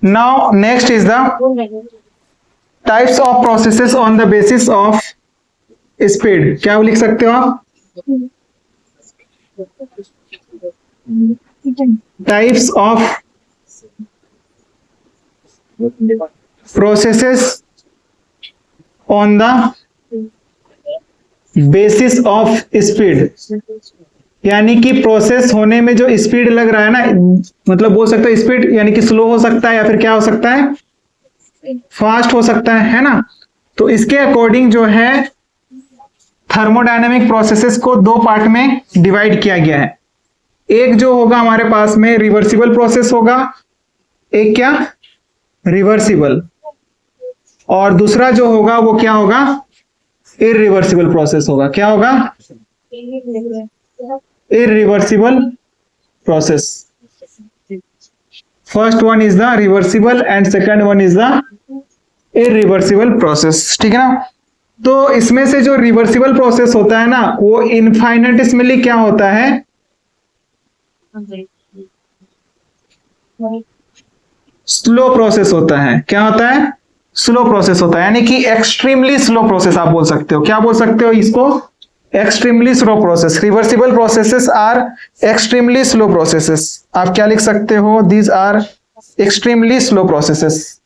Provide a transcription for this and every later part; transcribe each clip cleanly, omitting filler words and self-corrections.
Now next is the types of processes on the basis of speed. क्या लिख सकते हो आप? Types of processes on the basis of speed, यानी कि प्रोसेस होने में जो स्पीड लग रहा है ना, मतलब बोल सकते हो स्पीड यानी कि स्लो हो सकता है या फिर क्या हो सकता है, फास्ट हो सकता है ना। तो इसके अकॉर्डिंग जो है थर्मोडायनेमिक प्रोसेसेस को दो पार्ट में डिवाइड किया गया है। एक जो होगा हमारे पास में रिवर्सिबल प्रोसेस होगा, एक क्या रिवर्सिबल, और दूसरा जो होगा वो क्या होगा इररिवर्सिबल प्रोसेस होगा। क्या होगा? Irreversible process. First one is the reversible and second one is the irreversible process, ठीक है ना। तो इसमें से जो रिवर्सिबल प्रोसेस होता है ना वो इनफाइनेटिसमली क्या होता है, स्लो प्रोसेस होता है। क्या होता है? स्लो प्रोसेस होता है, यानी कि एक्सट्रीमली स्लो प्रोसेस आप बोल सकते हो। क्या बोल सकते हो इसको? Extremely slow process. Reversible processes are extremely slow processes. आप क्या लिख सकते हो? These are extremely slow processes.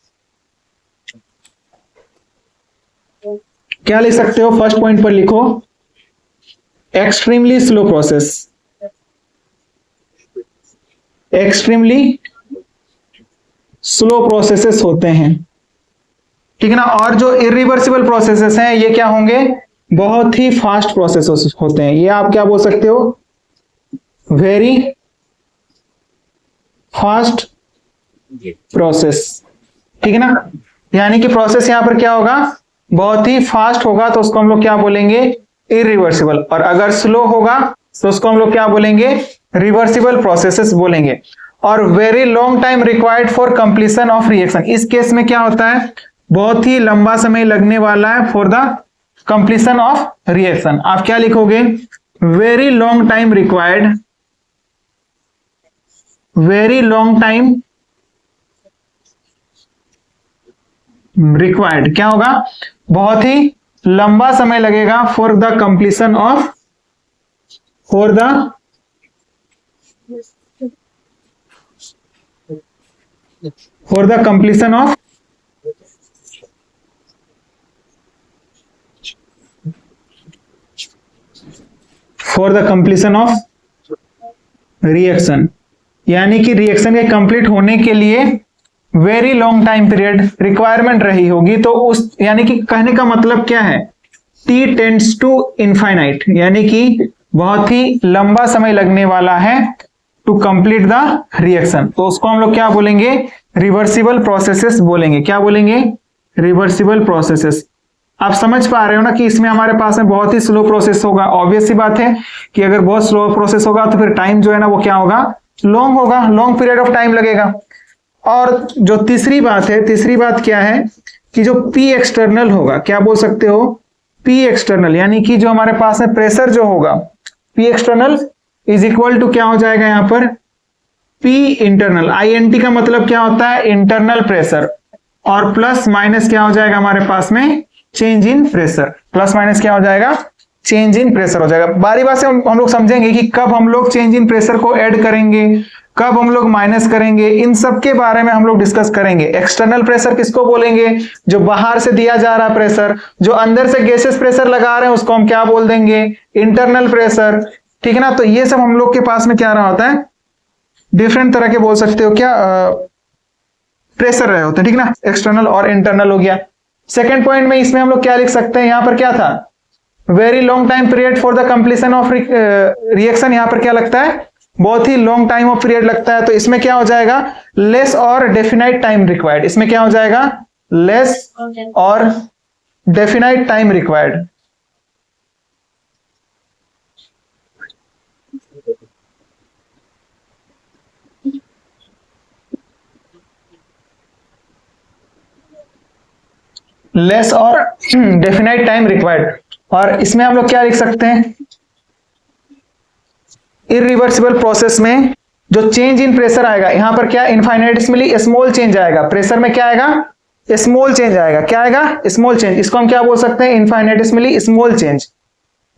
क्या लिख सकते हो? फर्स्ट पॉइंट पर लिखो extremely slow process. Extremely slow processes होते हैं, ठीक है ना। और जो इरिवर्सिबल प्रोसेसेस हैं ये क्या होंगे? बहुत ही फास्ट प्रोसेसेस होते हैं। ये आप क्या बोल सकते हो? वेरी फास्ट प्रोसेस, ठीक है ना। यानी कि प्रोसेस यहां पर क्या होगा? बहुत ही फास्ट होगा तो उसको हम लोग क्या बोलेंगे? इरिवर्सिबल। और अगर स्लो होगा तो उसको हम लोग क्या बोलेंगे? रिवर्सिबल प्रोसेसेस बोलेंगे। और very long time required for completion of reaction, इस केस में क्या होता है? बहुत ही लंबा समय लगने वाला है for the completion of reaction. आप क्या लिखोगे? Very long time required, very long time required. क्या होगा? बहुत ही लंबा समय लगेगा for the completion of, for the completion of reaction, यानी कि रिएक्शन के कंप्लीट होने के लिए very long time period requirement रही होगी। तो उस यानी कि कहने का मतलब क्या है? टी टेंड्स टू इनफाइनाइट, यानी कि बहुत ही लंबा समय लगने वाला है टू कंप्लीट द रिएक्शन। तो उसको हम लोग क्या बोलेंगे? रिवर्सिबल प्रोसेसेस बोलेंगे। क्या बोलेंगे? Reversible processes. आप समझ पा रहे हो ना कि इसमें हमारे पास में बहुत ही स्लो प्रोसेस होगा। ऑब्वियस सी बात है कि अगर बहुत स्लो प्रोसेस होगा तो फिर टाइम जो है ना वो क्या होगा? लॉन्ग होगा, लॉन्ग पीरियड ऑफ टाइम लगेगा। और जो तीसरी बात है, तीसरी बात क्या है कि जो पी एक्सटर्नल होगा, क्या बोल सकते हो? पी एक्सटर्नल, यानी कि जो हमारे पास में प्रेशर जो होगा P external is equal to क्या हो जाएगा यहां पर? P internal. INT का मतलब क्या होता है? Internal pressure. और प्लस माइनस क्या हो जाएगा हमारे पास में? Change in pressure. Plus minus क्या हो जाएगा? चेंज इन प्रेशर हो जाएगा। बारी बारी से हम लोग समझेंगे कि कब हम लोग चेंज इन प्रेशर को ऐड करेंगे, कब हम लोग माइनस करेंगे, इन सब के बारे में हम लोग डिस्कस करेंगे। एक्सटर्नल प्रेशर किसको बोलेंगे? जो बाहर से दिया जा रहा प्रेशर। जो अंदर से गैसेस प्रेशर लगा रहे हैं उसको हम क्या बोल देंगे? इंटरनल प्रेशर, ठीक है ना। तो ये सब हम लोग के पास में क्या रहा होता है? डिफरेंट तरह के बोल सकते हो क्या प्रेशर रहे होते हैं, ठीक ना। एक्सटर्नल और इंटरनल हो गया। सेकेंड पॉइंट में इसमें हम लोग क्या लिख सकते हैं? यहां पर क्या था? Very long time period for the completion of reaction. यहां पर क्या लगता है? बहुत ही लॉन्ग टाइम ऑफ पीरियड लगता है। तो इसमें क्या हो जाएगा? लेस और डेफिनाइट टाइम रिक्वायर्ड। इसमें क्या हो जाएगा? लेस और डेफिनाइट टाइम रिक्वायर्ड। लेस और डेफिनाइट टाइम रिक्वायर्ड। और इसमें हम लोग क्या लिख सकते हैं? इरिवर्सिबल प्रोसेस में जो चेंज इन प्रेशर आएगा यहां पर क्या इनफाइनेटिसमली स्मॉल चेंज आएगा, प्रेशर में क्या आएगा, स्मॉल चेंज आएगा, क्या आएगा, स्मॉल चेंज। इसको हम क्या बोल सकते हैं, इनफाइनेटिसमली स्मॉल चेंज।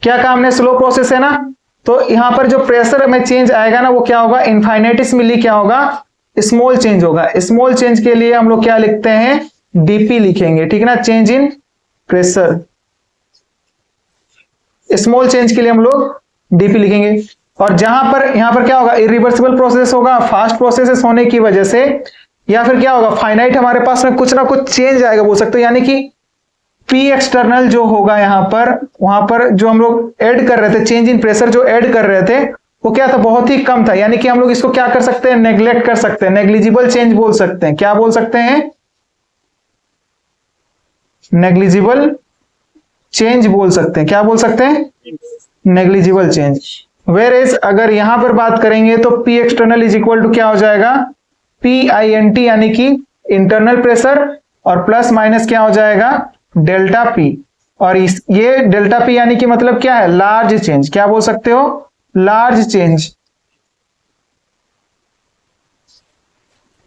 क्या कहा हमने, स्लो प्रोसेस है ना, तो यहां पर जो प्रेशर में चेंज आएगा ना वो क्या होगा, इनफाइनेटिसमली क्या होगा, स्मॉल चेंज होगा। स्मॉल चेंज के लिए हम लोग क्या लिखते हैं, डीपी लिखेंगे, ठीक है ना, change in pressure. Small change के लिए हम लोग डीपी लिखेंगे। और जहां पर यहां पर क्या होगा, इरिवर्सिबल प्रोसेस होगा, फास्ट प्रोसेसेस होने की वजह से, या फिर क्या होगा, फाइनाइट हमारे पास में कुछ ना कुछ चेंज आएगा बोल सकते हो, यानी कि पी एक्सटर्नल जो होगा यहां पर, वहां पर जो हम लोग ऐड कर रहे थे, चेंज इन प्रेशर जो ऐड कर रहे थे वो क्या था, बहुत ही कम था। यानी कि हम लोग इसको क्या कर सकते हैं, नेग्लेक्ट कर सकते हैं, नेग्लिजिबल चेंज बोल सकते हैं। क्या बोल सकते हैं, नेग्लिजिबल चेंज बोल सकते हैं। क्या बोल सकते हैं, नेग्लिजिबल चेंज। वेयर एज अगर यहां पर बात करेंगे तो P external is equal to क्या हो जाएगा, पी आई एन टी, यानी कि इंटरनल प्रेशर, और प्लस माइनस क्या हो जाएगा, डेल्टा पी। और ये डेल्टा पी यानी कि मतलब क्या है, लार्ज चेंज। क्या बोल सकते हो, लार्ज चेंज,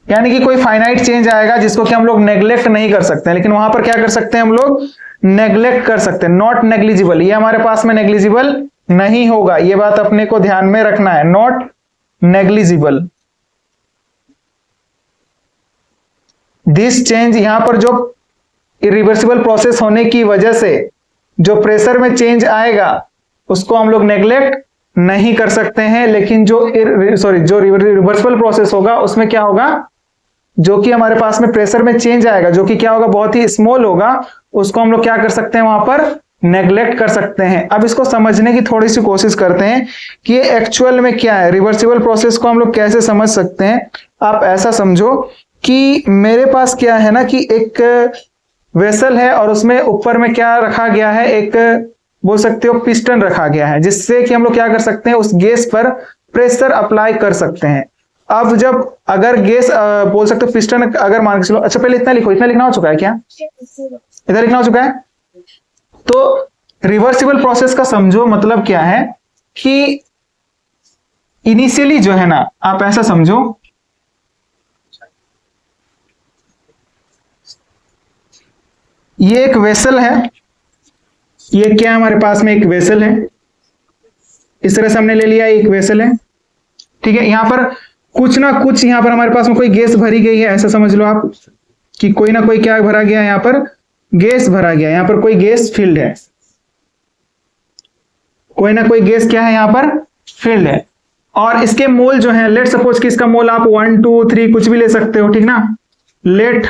यानी कि कोई फाइनाइट चेंज आएगा जिसको कि हम लोग नेग्लेक्ट नहीं कर सकते, लेकिन वहां पर क्या कर सकते हैं हम लोग, नेग्लेक्ट कर सकते हैं। नॉट नेग्लिजिबल, ये हमारे पास में नेग्लिजिबल नहीं होगा, ये बात अपने को ध्यान में रखना है, नॉट नेग्लिजिबल। दिस चेंज, यहां पर जो इरिवर्सिबल प्रोसेस होने की वजह से जो प्रेशर में चेंज आएगा उसको हम लोग नेग्लेक्ट नहीं कर सकते हैं, लेकिन जो रिवर्सिबल प्रोसेस होगा उसमें क्या होगा, जो कि हमारे पास में प्रेशर में चेंज आएगा जो कि क्या होगा, बहुत ही स्मॉल होगा, उसको हम लोग क्या कर सकते हैं, वहां पर नेग्लेक्ट कर सकते हैं। अब इसको समझने की थोड़ी सी कोशिश करते हैं कि ये एक्चुअल में क्या है, रिवर्सिबल प्रोसेस को हम लोग कैसे समझ सकते हैं। आप ऐसा समझो कि मेरे पास क्या है ना, कि एक वेसल है और उसमें ऊपर में क्या रखा गया है, एक बोल सकते हो पिस्टन रखा गया है, जिससे कि हम लोग क्या कर सकते हैं, उस गैस पर प्रेशर अप्लाई कर सकते हैं। अब जब अगर गैस बोल सकते हो पिस्टन अगर मान के चलो, अच्छा पहले इतना लिखो, इतना लिखना हो चुका है क्या, इधर लिखना हो चुका है। तो रिवर्सिबल प्रोसेस का समझो मतलब क्या है कि इनिशियली जो है ना, आप ऐसा समझो ये एक वेसल है, ये क्या है हमारे पास में एक वेसल है, इस तरह से हमने ले लिया, एक वेसल है, ठीक है। यहां पर कुछ ना कुछ यहां पर हमारे पास में कोई गैस भरी गई है, ऐसा समझ लो आप कि कोई ना कोई क्या भरा गया, यहां पर गैस भरा गया, यहां पर कोई गैस फील्ड है, कोई ना कोई गैस क्या है यहां पर फील्ड है। और इसके मोल जो है, लेट सपोज कि इसका मोल आप 1 2 3 कुछ भी ले सकते हो, ठीक ना। Let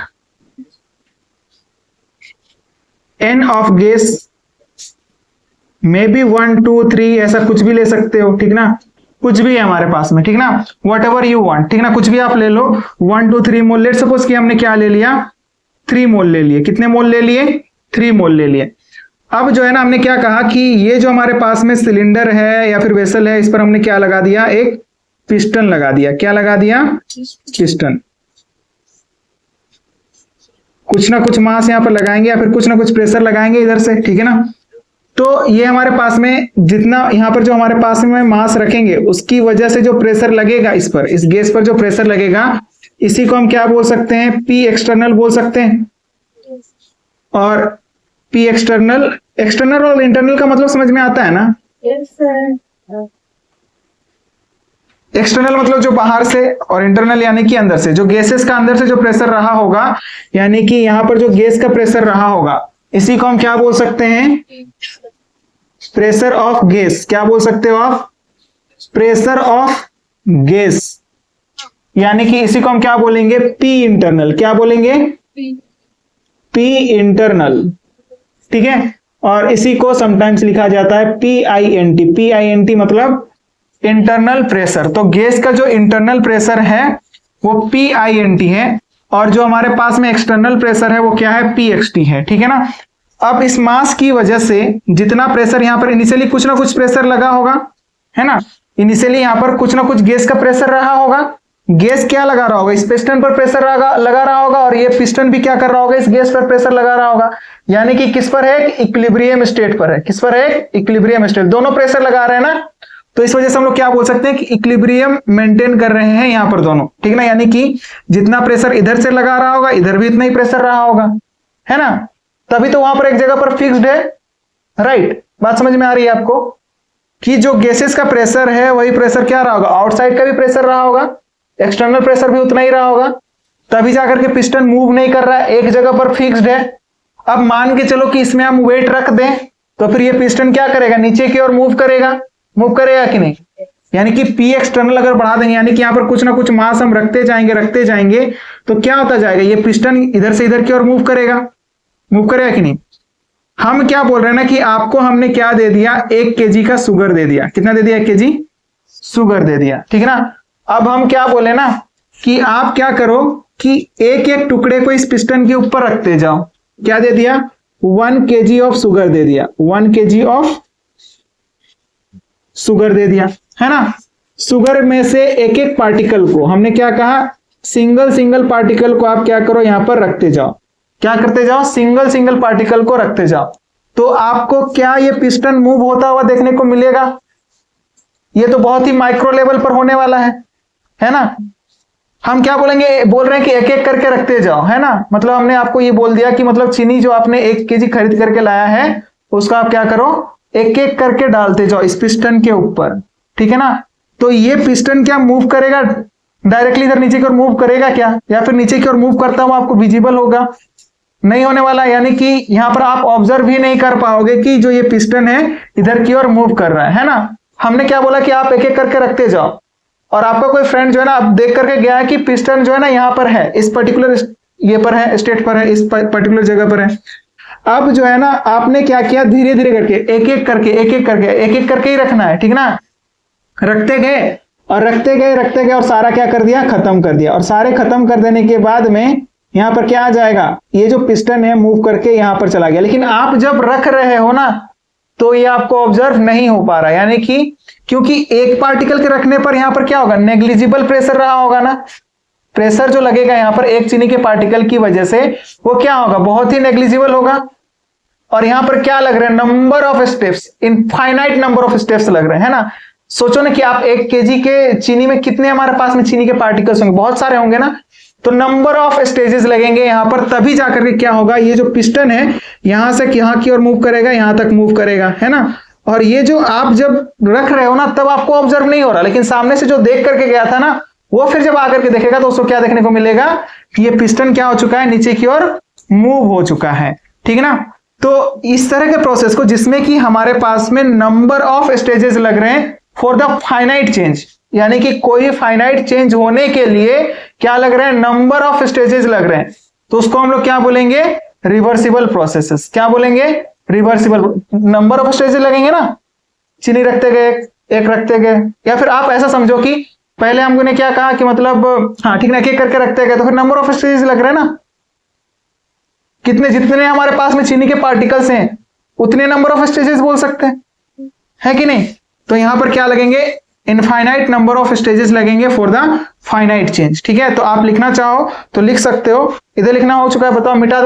n of gas may be 1 2 3 ऐसा कुछ भी ले सकते हो, ठीक ना, कुछ भी है हमारे पास में, ठीक ना, वट एवर यू वांट, ठीक ना, कुछ भी आप ले लो। 1 2 3 मोल, लेट सपोज कि हमने क्या ले लिया, 3 मोल ले लिए। कितने मोल ले लिए, 3 मोल ले लिए। अब जो है ना, हमने क्या कहा कि ये जो हमारे पास में सिलेंडर है या फिर वेसल है, इस पर हमने क्या लगा दिया, एक पिस्टन लगा दिया। क्या लगा दिया, पिस्टन। कुछ ना कुछ मास यहां पर लगाएंगे या फिर कुछ ना कुछ प्रेशर लगाएंगे इधर से, ठीक है ना। तो ये हमारे पास में जितना यहां पर जो हमारे पास में मास रखेंगे उसकी वजह से जो प्रेशर लगेगा इस पर, इस गैस पर जो प्रेशर लगेगा, इसी को हम क्या बोल सकते हैं, पी एक्सटर्नल बोल सकते हैं। और पी एक्सटर्नल, एक्सटर्नल और इंटरनल का मतलब समझ में आता है ना। एक्सटर्नल मतलब जो बाहर से, और इंटरनल यानी कि अंदर से, जो गैसेस का अंदर से जो प्रेशर रहा होगा, यानी कि यहां पर जो गैस का प्रेशर रहा होगा, इसी को हम क्या बोल सकते हैं, प्रेशर ऑफ गैस। क्या बोल सकते हो आप, प्रेशर ऑफ गैस, यानी कि इसी को हम क्या बोलेंगे, पी इंटरनल। क्या बोलेंगे, पी इंटरनल, ठीक है। और इसी को समटाइम्स लिखा जाता है P I N T. P I N T मतलब इंटरनल प्रेशर। तो गैस का जो इंटरनल प्रेशर है वो पी आई एन टी है, और जो हमारे पास में एक्सटर्नल प्रेशर है वो क्या है, पी एक्स टी है, ठीक है ना। अब इस मास की वजह से जितना प्रेशर यहां पर इनिशियली कुछ ना कुछ प्रेशर लगा होगा, है ना, इनिशियली यहां पर कुछ ना कुछ गैस का प्रेशर रहा होगा। गैस क्या लगा रहा होगा, इस पिस्टन पर प्रेशर लगा रहा होगा, और ये पिस्टन भी क्या कर रहा होगा, इस गैस पर प्रेशर लगा रहा होगा। यानी कि किस पर है, इक्विलिब्रियम स्टेट पर है। किस पर है, इक्विलिब्रियम स्टेट। दोनों प्रेशर लगा रहे हैं ना, तो इस वजह से हम लोग क्या बोल सकते हैं कि इक्विलिब्रियम मेंटेन कर रहे हैं यहां पर दोनों, ठीक ना। यानी कि जितना प्रेशर इधर से लगा रहा होगा इधर भी इतना ही प्रेशर रहा होगा, है ना। तभी तो वहां पर एक जगह पर फिक्स्ड है, राइट। बात समझ में आ रही है आपको कि जो गैसेस का प्रेशर है वही प्रेशर क्या रहा होगा, आउटसाइड का भी प्रेशर रहा होगा, एक्सटर्नल प्रेशर भी उतना ही रहा होगा, तभी जाकर के पिस्टन मूव नहीं कर रहा है, एक जगह पर फिक्स्ड है। अब मान के चलो कि इसमें हम वेट रख दें तो फिर ये पिस्टन क्या करेगा, नीचे की ओर मूव करेगा कि नहीं। यानी कि पी एक्सटर्नल अगर बढ़ा देंगे, यानी कि यहां पर कुछ ना कुछ मास हम रखते जाएंगे तो क्या होता जाएगा, ये पिस्टन इधर से इधर की ओर मूव करेगा कि नहीं। हम क्या बोल रहे हैं ना कि आपको हमने क्या दे दिया, 1 kg का शुगर दे दिया। कितना दे दिया, 1 kg शुगर दे दिया, ठीक है ना। अब हम क्या बोले ना कि आप क्या करो कि एक एक टुकड़े को इस पिस्टन के ऊपर रखते जाओ। क्या दे दिया, 1 kg ऑफ शुगर दे दिया, 1 kg ऑफ शुगर दे दिया, है ना। शुगर में से एक एक पार्टिकल को हमने क्या कहा, सिंगल पार्टिकल को आप क्या करो यहां पर रखते जाओ। क्या करते जाओ, सिंगल पार्टिकल को रखते जाओ। तो आपको क्या ये पिस्टन मूव होता हुआ देखने को मिलेगा। ये तो बहुत ही माइक्रो लेवल पर होने वाला है ना। हम क्या बोल रहे हैं कि एक एक करके रखते जाओ, है ना। मतलब हमने आपको ये बोल दिया कि मतलब चीनी जो आपने 1 kg खरीद करके लाया है उसका आप क्या करो, एक एक करके डालते जाओ इस पिस्टन के ऊपर, ठीक है ना। तो ये पिस्टन क्या मूव करेगा, डायरेक्टली इधर नीचे की ओर मूव करेगा क्या, या फिर नीचे की ओर मूव करता हुआ आपको विजिबल होगा, नहीं होने वाला। यानी कि यहां पर आप ऑब्जर्व ही नहीं कर पाओगे कि जो ये पिस्टन है इधर की ओर मूव कर रहा है ना। हमने क्या बोला कि आप एक एक करके रखते जाओ, और आपका कोई फ्रेंड जो है ना आप देख करके गया है कि पिस्टन जो है ना यहां पर है, इस पर्टिकुलर ये पर है, स्टेट पर है, इस पर्टिकुलर जगह पर है। अब जो है ना आपने क्या किया, धीरे धीरे करके एक एक करके ही रखना है, ठीक ना। रखते गए और सारा क्या कर दिया, खत्म कर दिया। और सारे खत्म कर देने के बाद में यहां पर क्या आ जाएगा, ये जो पिस्टन है मूव करके यहां पर चला गया। लेकिन आप जब रख रहे हो ना तो ये आपको ऑब्जर्व नहीं हो पा रहा, यानी कि क्योंकि एक पार्टिकल के रखने पर यहां पर क्या होगा, नेग्लिजिबल प्रेशर रहा होगा ना। प्रेशर जो लगेगा यहां पर एक चीनी के पार्टिकल की वजह से वो क्या होगा, बहुत ही नेग्लिजिबल होगा। और यहां पर क्या लग रहे हैं, number of steps, infinite number of steps लग रहे हैं, है ना। सोचो ना कि आप 1 kg के चीनी में कितने हमारे पास में चीनी के पार्टिकल्स होंगे, बहुत सारे होंगे ना। तो नंबर ऑफ स्टेजेस लगेंगे यहां पर, तभी जाकर के क्या होगा, ये जो पिस्टन है यहां से यहां की ओर मूव करेगा, यहां तक मूव करेगा, है ना। और ये जो आप जब रख रहे हो ना तब आपको ऑब्जर्व नहीं हो रहा, लेकिन सामने से जो देख करके गया था ना वो फिर जब आकर के देखेगा तो उसको क्या देखने को मिलेगा कि ये पिस्टन क्या हो चुका है, नीचे की ओर मूव हो चुका है, ठीक है ना। तो इस तरह के प्रोसेस को जिसमें कि हमारे पास में नंबर ऑफ स्टेजेस लग रहे हैं फॉर द फाइनाइट चेंज, यानी कि कोई फाइनाइट चेंज होने के लिए क्या लग रहे हैं, नंबर ऑफ स्टेजेस लग रहे हैं। तो उसको हम लोग क्या बोलेंगे, रिवर्सिबल प्रोसेसेस। क्या बोलेंगे, रिवर्सिबल। नंबर ऑफ स्टेजेस लगेंगे ना, चीनी रखते गए, एक रखते गए, या फिर आप ऐसा समझो कि पहले हमने क्या कहा कि मतलब हाँ ठीक ना, एक एक करके रखते गए तो फिर नंबर ऑफ स्टेजेस लग रहे हैं ना। जितने हमारे पास में चीनी के पार्टिकल्स हैं उतने नंबर ऑफ स्टेजेस बोल सकते हैं, है कि नहीं। तो यहां पर क्या लगेंगे, इनफाइनाइट नंबर ऑफ स्टेजेस लगेंगे फॉर द फाइनाइट चेंज, ठीक है। तो आप लिखना चाहो तो लिख सकते हो, इधर लिखना हो चुका है, बताओ मिटा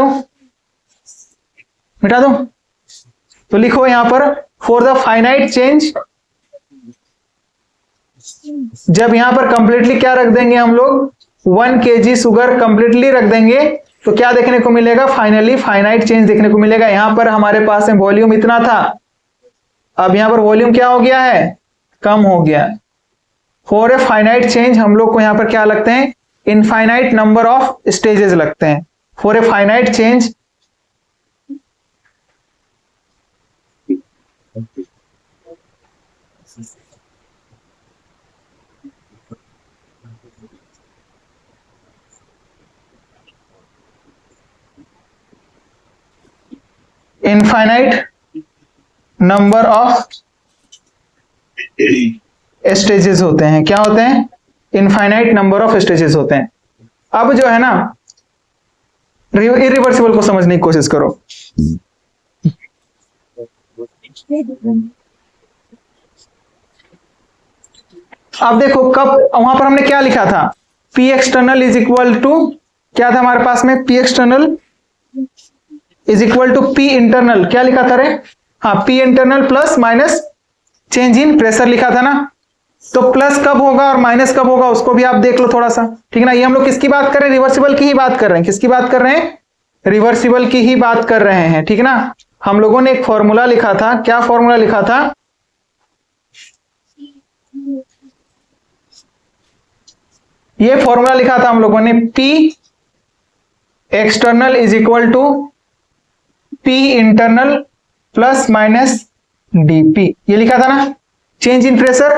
दूं तो लिखो यहां पर फॉर द फाइनाइट चेंज। जब यहां पर कंप्लीटली क्या रख देंगे हम लोग, 1 kg शुगर कंप्लीटली रख देंगे तो क्या देखने को मिलेगा, फाइनली फाइनाइट चेंज देखने को मिलेगा। यहां पर हमारे पास में वॉल्यूम इतना था, अब यहां पर वॉल्यूम क्या हो गया है, कम हो गया। फॉर ए फाइनाइट चेंज हम लोग को यहां पर क्या लगते हैं, इनफाइनाइट नंबर ऑफ स्टेजेस लगते हैं for a finite change. Infinite number of stages होते हैं, क्या होते हैं, इनफाइनाइट नंबर ऑफ स्टेजेस होते हैं। अब जो है ना इरिवर्सिबल को समझने की कोशिश करो। अब देखो कब वहां पर हमने क्या लिखा था, P external is equal to, क्या था हमारे पास में, P external is equal to P internal, क्या लिखा था रे, हाँ P internal plus minus change in pressure लिखा था ना, तो प्लस कब होगा और माइनस कब होगा उसको भी आप देख लो थोड़ा सा, ठीक है ना। ये हम लोग किसकी बात कर रहे हैं, रिवर्सिबल की ही बात कर रहे हैं। किसकी बात कर रहे हैं, रिवर्सिबल की ही बात कर रहे हैं, ठीक है ना। हम लोगों ने एक फॉर्मूला लिखा था, क्या फॉर्मूला लिखा था, ये फॉर्मूला लिखा था हम लोगों ने, P external is equal to P internal plus minus dP, ये लिखा था ना, चेंज इन प्रेशर,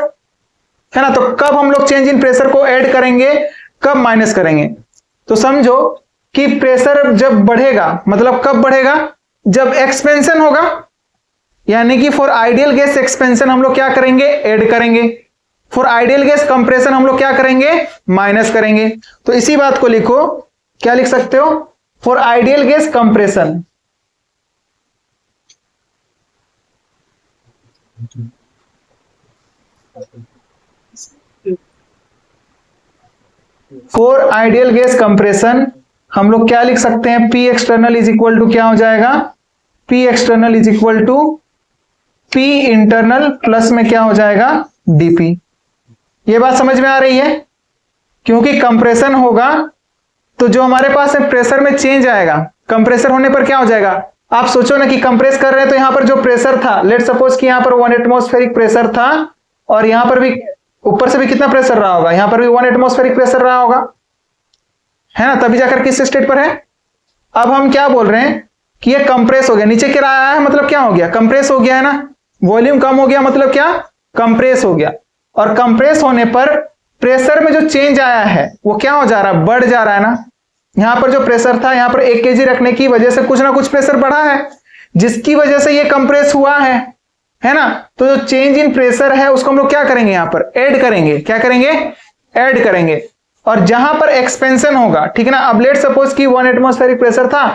है ना। तो कब हम लोग चेंज इन प्रेशर को ऐड करेंगे, कब माइनस करेंगे। तो समझो कि प्रेशर जब बढ़ेगा, मतलब कब बढ़ेगा, जब एक्सपेंशन होगा, यानी कि फॉर आइडियल गैस एक्सपेंशन हम लोग क्या करेंगे, ऐड करेंगे। फॉर आइडियल गैस कंप्रेशन हम लोग क्या करेंगे, माइनस करेंगे। तो इसी बात को लिखो, क्या लिख सकते हो, for ideal gas compression, for ideal gas compression हम लोग क्या लिख सकते हैं, P external is equal to क्या हो जाएगा, P external is equal to P internal plus में क्या हो जाएगा, dP। ये बात समझ में आ रही है, क्योंकि कंप्रेशन होगा तो जो हमारे पास है प्रेशर में चेंज आएगा। कंप्रेसर होने पर क्या हो जाएगा, आप सोचो ना कि कंप्रेस कर रहे हैं तो यहां पर जो प्रेशर था, लेट सपोज कि यहां पर 1 एटमॉस्फेरिक प्रेशर था और यहां पर भी ऊपर से भी कितना प्रेशर रहा होगा, यहां पर भी 1 एटमॉस्फेरिक प्रेशर रहा होगा, है ना, तभी जाकर किस स्टेट पर है। अब हम क्या बोल रहे हैं कि ये कंप्रेस हो गया, नीचे क्या आया है मतलब क्या हो गया, कंप्रेस हो गया है ना, वॉल्यूम कम हो गया मतलब क्या, कंप्रेस हो गया। और कंप्रेस होने पर प्रेशर में जो चेंज आया है वो क्या हो जा रहा है, बढ़ जा रहा है ना। यहां पर जो प्रेशर था, यहां पर 1 kg रखने की वजह से कुछ ना कुछ प्रेशर बढ़ा है, जिसकी वजह से ये कंप्रेस हुआ है ना। तो जो चेंज इन प्रेशर है उसको हम लोग क्या करेंगे, यहां पर ऐड करेंगे, क्या करेंगे, ऐड करेंगे। और जहां पर एक्सपेंशन होगा, ठीक है ना, अब लेट सपोज कि 1 एटमॉस्फेरिक प्रेशर था,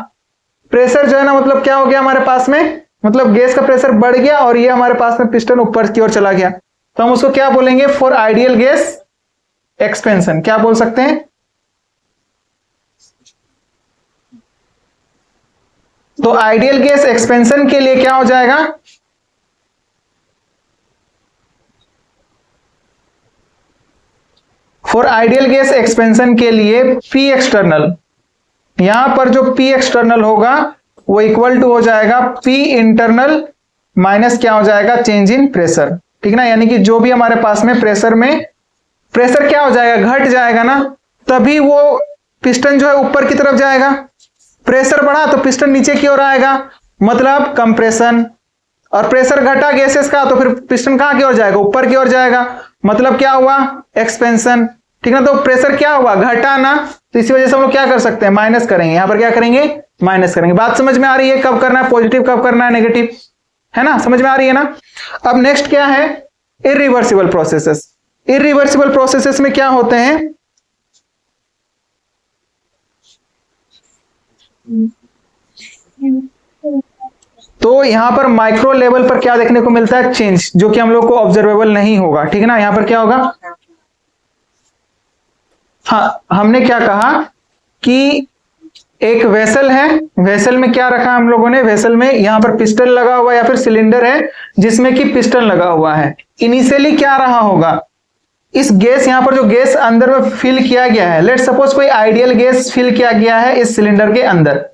प्रेशर जो है ना मतलब क्या हो गया हमारे पास में, मतलब गैस का प्रेशर बढ़ गया और ये हमारे पास में पिस्टन ऊपर की ओर चला गया, तो हम उसको क्या बोलेंगे, फॉर आइडियल गैस एक्सपेंशन, क्या बोल सकते हैं। तो आइडियल गैस एक्सपेंशन के लिए क्या हो जाएगा, फॉर आइडियल गैस एक्सपेंशन के लिए P एक्सटर्नल, यहां पर जो P एक्सटर्नल होगा वो इक्वल टू हो जाएगा P इंटरनल माइनस क्या हो जाएगा, चेंज इन प्रेशर, ठीक ना। यानी कि जो भी हमारे पास में प्रेशर क्या हो जाएगा, घट जाएगा ना, तभी वो पिस्टन जो है ऊपर की तरफ जाएगा। प्रेशर बढ़ा तो पिस्टन नीचे की ओर आएगा, मतलब कंप्रेशन। और प्रेशर घटा गैसेस का तो फिर पिस्टन कहां की ओर जाएगा, ऊपर की ओर जाएगा, मतलब क्या हुआ, एक्सपेंशन, ठीक ना। तो प्रेशर क्या हुआ, घटा ना, तो इसी वजह से हम लोग क्या कर सकते हैं, माइनस करेंगे। यहां पर क्या करेंगे, माइनस करेंगे। बात समझ में आ रही है, कब करना है पॉजिटिव, कब करना है नेगेटिव, है ना, समझ में आ रही है ना। अब नेक्स्ट क्या है, इरिवर्सिबल प्रोसेसेस। इरिवर्सिबल प्रोसेसेस में क्या होते हैं, तो यहां पर माइक्रो लेवल पर क्या देखने को मिलता है, चेंज, जो कि हम लोग को ऑब्जर्वेबल नहीं होगा, ठीक है ना। यहां पर क्या होगा, हाँ हमने क्या कहा कि एक वेसल है, वेसल में क्या रखा हम लोगों ने, वेसल में यहां पर पिस्टन लगा हुआ या फिर सिलेंडर है जिसमें कि पिस्टन लगा हुआ है। इनिशियली क्या रहा होगा, इस गैस, यहां पर जो गैस अंदर में फिल किया गया है, लेट सपोज कोई आइडियल गैस फिल किया गया है इस सिलेंडर के अंदर,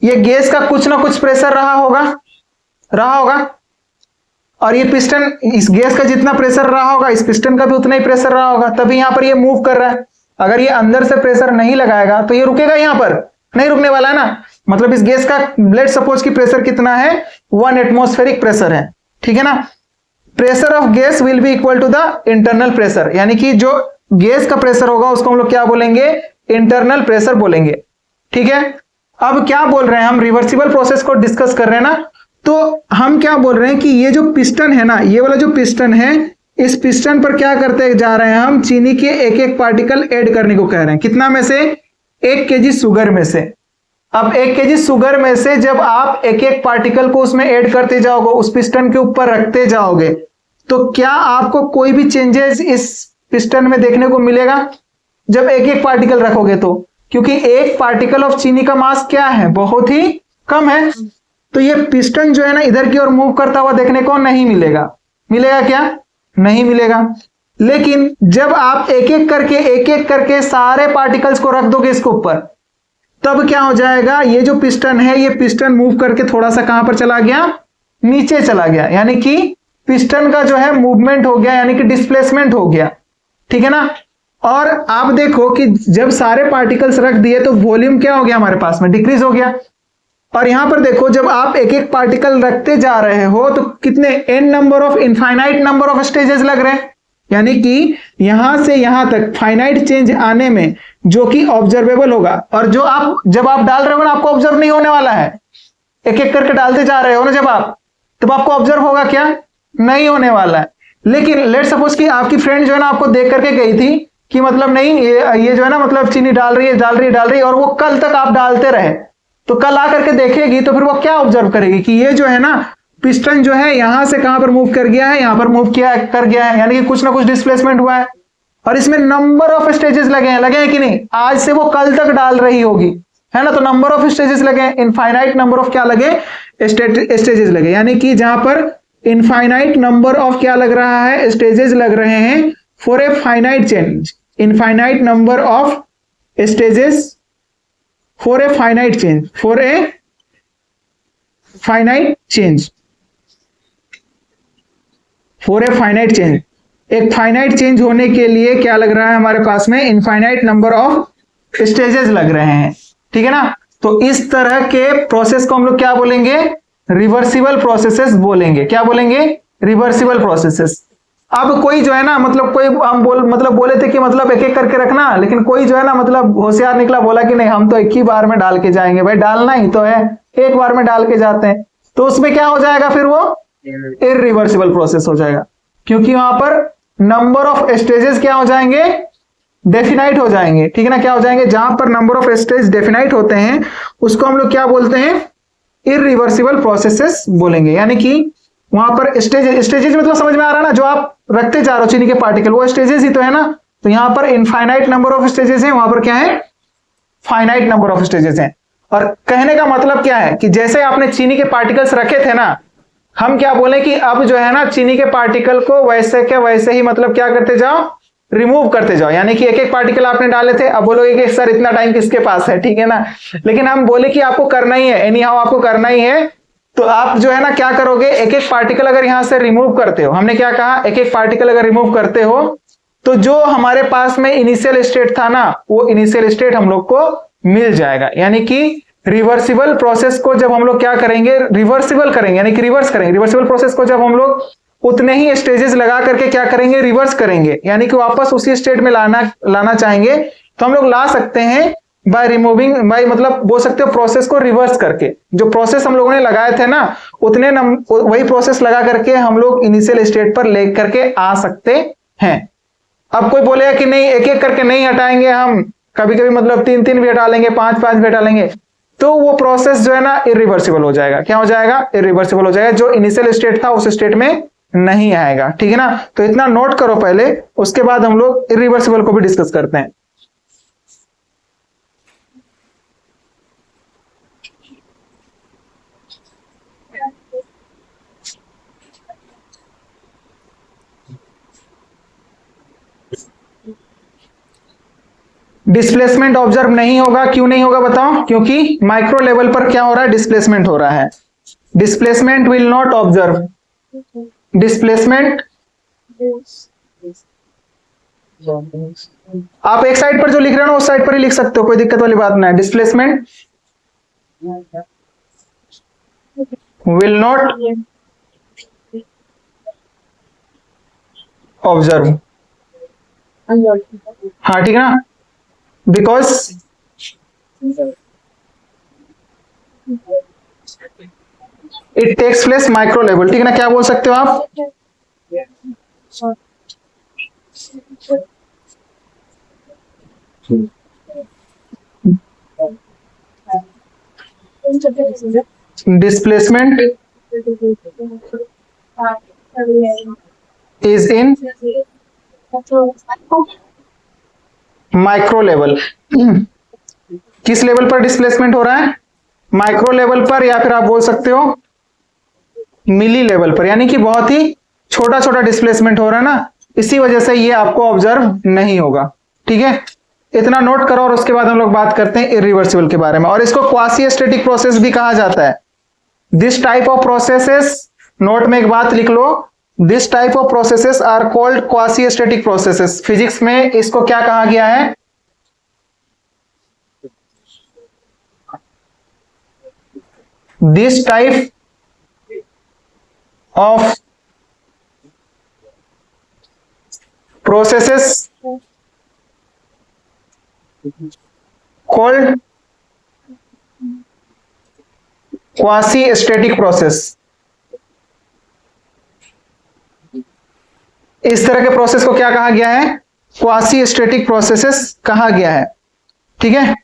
ये गैस का कुछ ना कुछ प्रेशर रहा होगा, और ये पिस्टन, इस गैस का जितना प्रेशर रहा होगा इस पिस्टन का भी उतना ही प्रेशर रहा होगा, तभी यहां पर ये मूव कर रहा है। अगर ये अंदर से प्रेशर नहीं लगाएगा तो ये रुकेगा, यहां पर नहीं रुकने वाला है ना। मतलब इस गैस का लेट सपोज की प्रेशर कितना है, 1 एटमॉस्फेरिक प्रेशर है, ठीक है ना। Pressure of gas will be equal to the internal pressure, यानी कि जो गैस का प्रेशर होगा उसको हम लोग क्या बोलेंगे, इंटरनल प्रेशर बोलेंगे, ठीक है। अब क्या बोल रहे हैं हम, रिवर्सिबल प्रोसेस को डिस्कस कर रहे हैं ना, तो हम क्या बोल रहे हैं कि ये जो पिस्टन है ना, ये वाला जो पिस्टन है, इस पिस्टन पर क्या करते जा रहे हैं हम, चीनी के एक एक पार्टिकल ऐड करने को कह रहे हैं। कितना में से, 1 kg शुगर में से। अब 1 kg शुगर में से जब आप एक एक पार्टिकल को उसमें ऐड करते जाओगे, उस पिस्टन के ऊपर रखते जाओगे, तो क्या आपको कोई भी चेंजेस इस पिस्टन में देखने को मिलेगा जब एक एक पार्टिकल रखोगे तो, क्योंकि एक पार्टिकल ऑफ चीनी का मास क्या है, बहुत ही कम है, तो ये पिस्टन जो है ना इधर की ओर मूव करता हुआ देखने को नहीं मिलेगा। मिलेगा क्या? नहीं मिलेगा। लेकिन जब आप एक एक करके सारे पार्टिकल्स को रख दोगे इसके ऊपर, तब क्या हो जाएगा, ये जो पिस्टन है ये पिस्टन मूव करके थोड़ा सा कहां पर चला गया, नीचे चला गया, यानी कि पिस्टन का जो है मूवमेंट हो गया, यानी कि डिस्प्लेसमेंट हो गया। ठीक है ना। और आप देखो कि जब सारे पार्टिकल्स रख दिए तो वॉल्यूम क्या हो गया हमारे पास में, डिक्रीज हो गया। और यहां पर देखो जब आप एक एक पार्टिकल रखते जा रहे हो तो कितने n number of infinite number of stages लग रहे हैं, यानी कि यहां से यहां तक फाइनाइट चेंज आने में जो कि ऑब्जर्वेबल होगा। और जो आप जब आप डाल रहे हो ना, आपको ऑब्जर्व नहीं होने वाला है, एक एक करके डालते जा रहे हो ना जब आप, तब आपको ऑब्जर्व होगा क्या, नहीं होने वाला है। लेकिन लेट सपोज कि आपकी फ्रेंड जो है ना आपको देख करके गई थी कि मतलब नहीं ये जो है ना मतलब चीनी डाल रही है और वो कल तक आप डालते रहे, तो कल आकर के देखेगी तो फिर वो क्या ऑब्जर्व करेगी कि ये जो है ना पिस्टन जो है यहां से कहां पर मूव कर गया है, यहां पर मूव कर गया है, यानी कि कुछ ना कुछ डिस्प्लेसमेंट हुआ है। और इसमें नंबर ऑफ स्टेजेस लगे हैं कि नहीं, आज से वो कल तक डाल रही होगी, है ना, तो नंबर ऑफ स्टेजेस लगे, इनफाइनाइट नंबर ऑफ क्या लगे, स्टेजेस लगे, यानी कि जहां पर इनफाइनाइट नंबर ऑफ क्या लग रहा है, स्टेजेस लग रहे हैं for a finite change, infinite number of stages for a finite change, for a finite change, for a finite change, एक फाइनाइट चेंज होने के लिए क्या लग रहा है हमारे पास में, इनफाइनाइट नंबर ऑफ स्टेजेस लग रहे हैं। ठीक है ना। तो इस तरह के प्रोसेस को हम लोग क्या बोलेंगे, रिवर्सिबल प्रोसेसेस बोलेंगे। क्या बोलेंगे, रिवर्सिबल प्रोसेसेस। अब कोई जो है ना मतलब कोई हम बोले थे कि मतलब एक एक करके रखना, लेकिन कोई जो है ना मतलब होशियार निकला, बोला कि नहीं हम तो एक ही बार में डाल के जाएंगे। भाई डालना ही तो है, एक बार में डाल के जाते हैं, तो उसमें क्या हो जाएगा, फिर वो इरिवर्सिबल प्रोसेस हो जाएगा, क्योंकि वहां पर नंबर ऑफ स्टेजेस क्या हो जाएंगे, डेफिनाइट हो जाएंगे। ठीक है ना, क्या हो जाएंगे, जहां पर नंबर ऑफ स्टेज डेफिनाइट होते हैं उसको हम लोग क्या बोलते हैं, इरिवर्सिबल प्रोसेसेस बोलेंगे। यानी कि वहां पर स्टेजेस मतलब समझ में आ रहा है ना, जो आप रखते जा रहे हो चीनी के पार्टिकल वो स्टेजेस ही तो है ना, तो यहां पर इनफाइनाइट नंबर ऑफ स्टेजेस हैं, वहां पर क्या है, फाइनाइट नंबर ऑफ स्टेजेस हैं। और कहने का मतलब क्या है कि जैसे आपने चीनी के पार्टिकल्स रखे थे ना, हम क्या बोले कि अब जो है ना चीनी के पार्टिकल को वैसे के वैसे ही मतलब क्या करते जाओ, रिमूव करते जाओ। यानी कि एक एक पार्टिकल आपने डाले थे, अब बोलोगे कि सर इतना टाइम किसके पास है, ठीक है ना, लेकिन हम बोले कि आपको करना ही है, एनी हाउ आपको करना ही है। तो आप जो है ना क्या करोगे, एक एक पार्टिकल अगर यहां से रिमूव करते हो, हमने क्या कहा, एक एक पार्टिकल अगर रिमूव करते हो तो जो हमारे पास में इनिशियल स्टेट था ना, वो इनिशियल स्टेट हम लोग को मिल जाएगा। यानी कि रिवर्सिबल प्रोसेस को जब हम लोग क्या करेंगे, रिवर्सिबल करेंगे, यानी कि रिवर्स करेंगे। रिवर्सिबल प्रोसेस को जब हम लोग उतने ही स्टेजेस लगा करके क्या करेंगे, रिवर्स करेंगे, यानी कि वापस उसी स्टेट में लाना चाहेंगे, तो हम लोग ला सकते हैं बाय रिमूविंग, बाय मतलब बोल सकते हो प्रोसेस को रिवर्स करके। जो प्रोसेस हम लोगों ने लगाए थे ना, उतने वही प्रोसेस लगा करके हम लोग इनिशियल स्टेट पर ले करके आ सकते हैं। अब कोई बोलेगा कि नहीं एक एक करके नहीं हटाएंगे हम, कभी कभी मतलब 3 भी हटा लेंगे, 5 भी हटा लेंगे, तो वो प्रोसेस जो है ना इरिवर्सिबल हो जाएगा। क्या हो जाएगा, इरिवर्सिबल हो जाएगा, जो इनिशियल स्टेट था उस स्टेट में नहीं आएगा। ठीक है ना, तो इतना नोट करो पहले, उसके बाद हम लोग इरिवर्सिबल को भी डिस्कस करते हैं। डिस्प्लेसमेंट ऑब्जर्व नहीं होगा, क्यों नहीं होगा बताओ, क्योंकि माइक्रो लेवल पर क्या हो रहा है, डिस्प्लेसमेंट हो रहा है। Displacement will not observe, displacement आप एक साइड पर जो लिख रहे हो ना उस साइड पर ही लिख सकते हो, कोई दिक्कत वाली बात नहीं है। डिस्प्लेसमेंट विल नॉट ऑब्जर्व, हाँ ठीक है ना, because it takes place micro level. ठीक है ना, क्या बोल सकते हो आप, displacement is in micro level. किस लेवल पर डिस्प्लेसमेंट हो रहा है, माइक्रो लेवल पर, या फिर आप बोल सकते हो मिली लेवल पर, यानी कि बहुत ही छोटा छोटा डिस्प्लेसमेंट हो रहा है ना, इसी वजह से ये आपको ऑब्जर्व नहीं होगा। ठीक है, इतना नोट करो और उसके बाद हम लोग बात करते हैं इरिवर्सिबल के बारे में। और इसको क्वासी स्टैटिक प्रोसेस भी कहा जाता है। This type of processes, note में एक बात लिख लो, this type of processes are called quasi static processes. Physics में इसको क्या कहा गया है? This type of processes called quasi static process। इस तरह के प्रोसेस को क्या कहा गया है? क्वासी स्टैटिक प्रोसेसेस कहा गया है। ठीक है,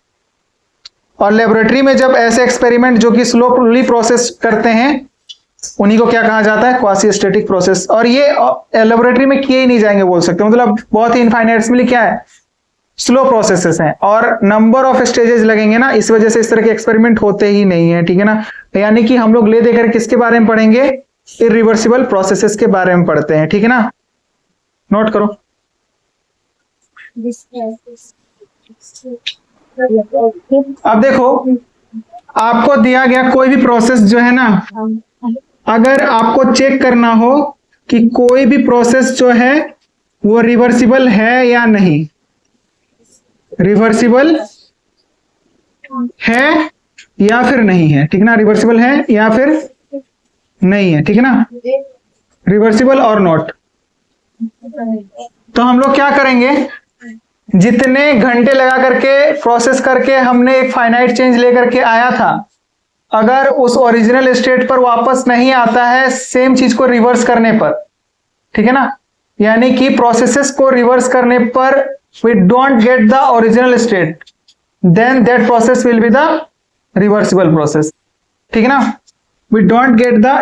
और लेबोरेटरी में जब ऐसे एक्सपेरिमेंट जो कि स्लोली प्रोसेस करते हैं उन्हीं को क्या कहा जाता है? Quasi static process. और ये लेबोरेटरी में किए ही नहीं जाएंगे बोल सकते, मतलब बहुत ही इनफाइनाइटली क्या है? स्लो प्रोसेसेस हैं और नंबर ऑफ स्टेजेस लगेंगे ना, इस वजह से इस तरह के एक्सपेरिमेंट होते ही नहीं है। ठीक है ना, यानी कि हम लोग ले देकर किसके बारे में पढ़ेंगे? इरिवर्सिबल प्रोसेसेस के बारे में पढ़ते हैं। ठीक है ना, नोट करो। अब देखो, आपको दिया गया कोई भी प्रोसेस जो है ना, अगर आपको चेक करना हो कि कोई भी प्रोसेस जो है वो रिवर्सिबल है या नहीं, रिवर्सिबल है या फिर नहीं है। ठीक ना, रिवर्सिबल है या फिर नहीं है। ठीक है ना, रिवर्सिबल और नॉट। तो हम लोग क्या करेंगे? जितने घंटे लगा करके प्रोसेस करके हमने एक फाइनाइट चेंज लेकर के आया था, अगर उस ओरिजिनल स्टेट पर वापस नहीं आता है सेम चीज को रिवर्स करने पर, ठीक है ना, यानी कि प्रोसेसेस को रिवर्स करने पर we don't get the original state, then that process will be the reversible process. ठीक है ना, we don't get the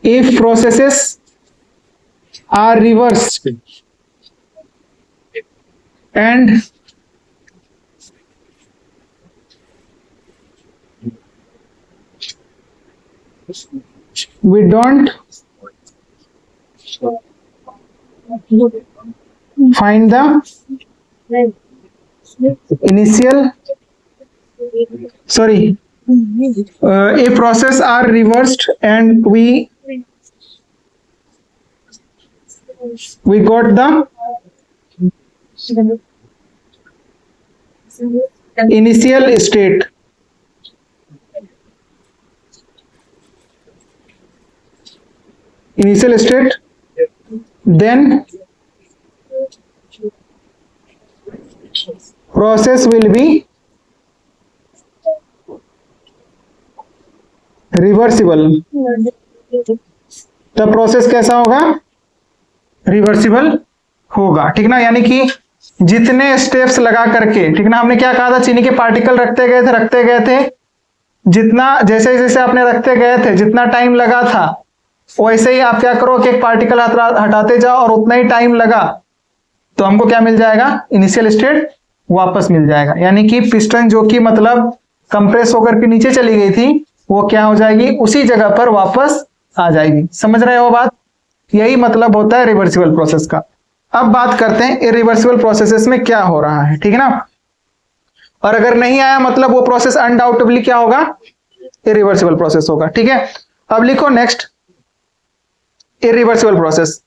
if processes are reversed and we don't find the initial, sorry, if process are reversed and we got the initial state, then process will be reversible. तब process कैसा होगा? Reversible होगा। ठीक ना, यानी कि जितने steps लगा करके, ठीक ना, हमने क्या कहा था? चीनी के पार्टिकल रखते गए थे, जितना जैसे जैसे आपने रखते गए थे, जितना टाइम लगा था वैसे ही आप क्या करो कि एक पार्टिकल हटाते जाओ और उतना ही टाइम लगा तो हमको क्या मिल जाएगा? इनिशियल स्टेट वापस मिल जाएगा। यानी कि पिस्टन जो कि मतलब कंप्रेस होकर के नीचे चली गई थी वो क्या हो जाएगी? उसी जगह पर वापस आ जाएगी। समझ रहे हो बात? यही मतलब होता है रिवर्सिबल प्रोसेस का। अब बात करते हैं इरिवर्सिबल प्रोसेसेस में क्या हो रहा है। ठीक है ना, और अगर नहीं आया मतलब वो प्रोसेस अनडाउटेबली क्या होगा? इरिवर्सिबल प्रोसेस होगा। ठीक है, अब लिखो नेक्स्ट इरिवर्सिबल प्रोसेस।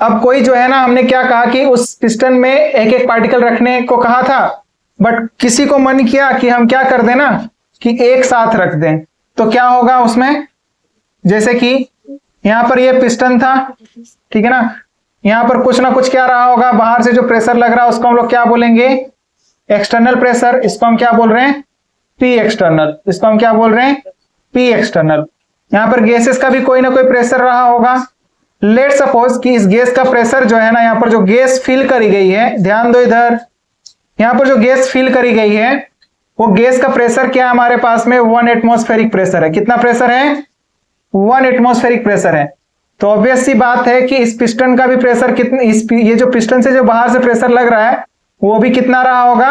अब कोई जो है ना, हमने क्या कहा कि उस पिस्टन में एक एक पार्टिकल रखने को कहा था, बट किसी को मन किया कि हम क्या कर दें ना कि एक साथ रख दें, तो क्या होगा उसमें? जैसे कि यहां पर ये पिस्टन था, ठीक है ना, यहां पर कुछ ना कुछ क्या रहा होगा, बाहर से जो प्रेशर लग रहा है उसको हम लोग क्या बोलेंगे? External pressure. इसको हम क्या बोल रहे हैं? P external. इसको हम क्या बोल रहे हैं? P external. यहां पर गैसेस का भी कोई ना कोई प्रेशर रहा होगा। लेट सपोज कि इस गैस का प्रेशर जो है ना, यहां पर जो गैस फिल करी गई है, ध्यान दो इधर, यहां पर जो गैस फिल करी गई है वो गैस का प्रेशर क्या है हमारे पास में? 1 एटमॉस्फेरिक प्रेशर है। कितना प्रेशर है? 1 एटमॉस्फेरिक प्रेशर है। तो ऑब्वियस सी बात है कि इस पिस्टन का भी प्रेशर कितना, ये जो पिस्टन से जो बाहर से प्रेशर लग रहा है वो भी कितना रहा होगा?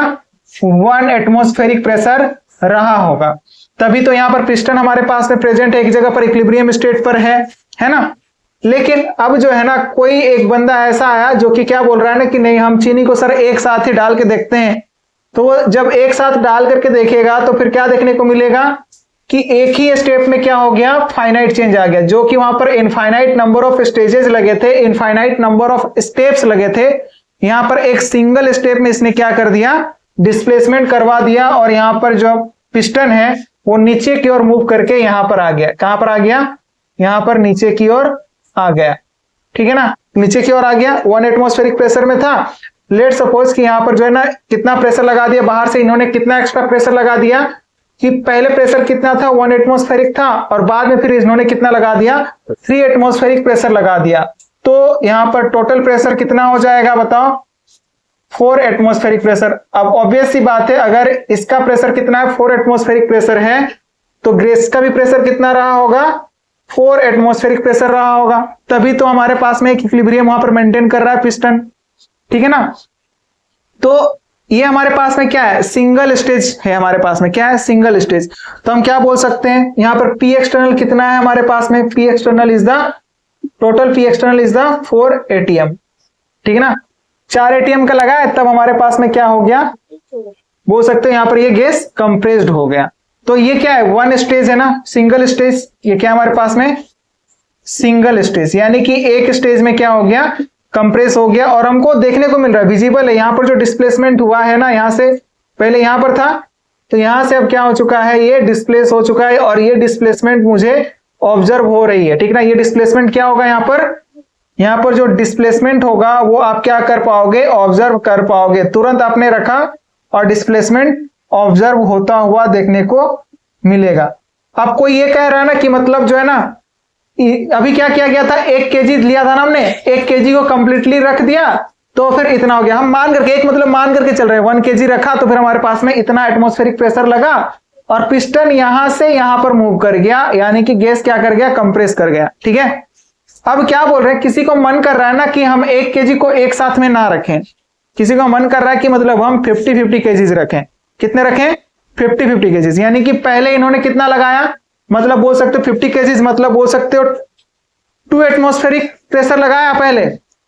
1 एटमॉस्फेरिक प्रेशर रहा होगा, तभी तो यहाँ पर पिस्टन हमारे पास में प्रेजेंट है, एक जगह पर इक्विलिब्रियम स्टेट पर है ना। लेकिन अब जो है ना, कोई एक बंदा ऐसा आया जो कि क्या बोल रहा है ना कि नहीं, हम चीनी को सर एक साथ ही डाल के देखते हैं। तो वो जब एक साथ डाल करके देखेगा तो फिर क्या देखने को मिलेगा कि एक ही स्टेप में क्या हो गया, फाइनाइट चेंज आ गया, जो कि वहां पर इनफाइनाइट नंबर ऑफ स्टेजेस लगे थे, इनफाइनाइट नंबर ऑफ स्टेप्स लगे थे, यहां पर एक सिंगल स्टेप में इसने क्या कर दिया, डिस्प्लेसमेंट करवा दिया, और यहां पर जो पिस्टन है वो नीचे की ओर मूव करके यहां पर आ गया। कहां पर आ गया, यहां पर नीचे की ओर आ गया, ठीक है ना, नीचे की ओर आ गया। 1 एटमॉस्फेरिक प्रेशर में था, लेट सपोज कि यहां पर जो है ना कितना प्रेशर लगा दिया, बाहर से इन्होंने कितना एक्स्ट्रा प्रेशर लगा दिया कि पहले प्रेशर कितना था, 1 एटमॉस्फेरिक था, और बाद में फिर इन्होंने कितना लगा दिया, 3 एटमॉस्फेरिक प्रेशर लगा दिया। तो यहां पर टोटल प्रेशर कितना हो जाएगा बताओ, 4 एटमॉस्फेरिक प्रेशर। अब ऑब्वियस सी बात है, अगर इसका प्रेशर कितना है, 4 एटमॉस्फेरिक प्रेशर है, तो ग्रेस का भी प्रेशर कितना रहा होगा, 4 एटमॉस्फेरिक प्रेशर रहा होगा, तभी तो हमारे पास में एक इक्विलिब्रियम वहां पर मेंटेन कर रहा है पिस्टन, ठीक है ना। तो ये हमारे पास में क्या है, सिंगल स्टेज है, हमारे पास में क्या है, सिंगल स्टेज। तो हम क्या बोल सकते हैं, यहां पर पी एक्सटर्नल कितना है हमारे पास में, P external is the total, P external is the 4 ATM, ठीक है ना। 4 एटीएम का लगा है, तब हमारे पास में क्या हो गया, बोल सकते हैं यहां पर ये गैस कंप्रेस्ड हो गया। तो ये क्या है, 1 स्टेज है ना, सिंगल स्टेज, ये क्या हमारे पास में सिंगल स्टेज, यानी कि एक स्टेज में क्या हो गया, कंप्रेस हो गया। और हमको देखने को मिल रहा है, विजिबल है, यहां पर जो डिस्प्लेसमेंट हुआ है ना, यहां से पहले यहां पर था, तो यहां से अब क्या हो चुका है, ये डिस्प्लेस हो चुका है, और ये डिस्प्लेसमेंट मुझे ऑब्जर्व हो रही है, ठीक ना। ये डिस्प्लेसमेंट क्या होगा, यहां पर जो डिस्प्लेसमेंट होगा वो आप क्या कर पाओगे, ऑब्जर्व कर पाओगे। तुरंत आपने रखा और डिस्प्लेसमेंट ऑब्जर्व होता हुआ देखने को मिलेगा। अब कोई ये कह रहा है ना कि मतलब जो है ना, अभी क्या किया गया था, 1 केजी लिया था ना हमने, 1 केजी को कंप्लीटली रख दिया, तो फिर इतना हो गया। हम मान करके, एक मतलब मान करके चल रहे हैं, 1 केजी रखा तो फिर हमारे पास में इतना एटमॉस्फेरिक प्रेशर लगा, और पिस्टन यहां से यहां पर मूव कर गया, यानी कि गैस क्या कर गया, कंप्रेस कर गया, ठीक है। अब क्या बोल रहे हैं, किसी को मन कर रहा है ना कि हम 1 केजी को एक साथ में ना रखें, किसी को मन कर रहा है कि मतलब हम 50-50 केजीज रखें। कितने रखें, 50-50 केजीज, यानी कि पहले इन्होंने कितना लगाया, मतलब बोल सकते हो 50 केजीज, मतलब बोल सकते हो 2 एटमॉस्फेरिक प्रेशर लगाया पहले,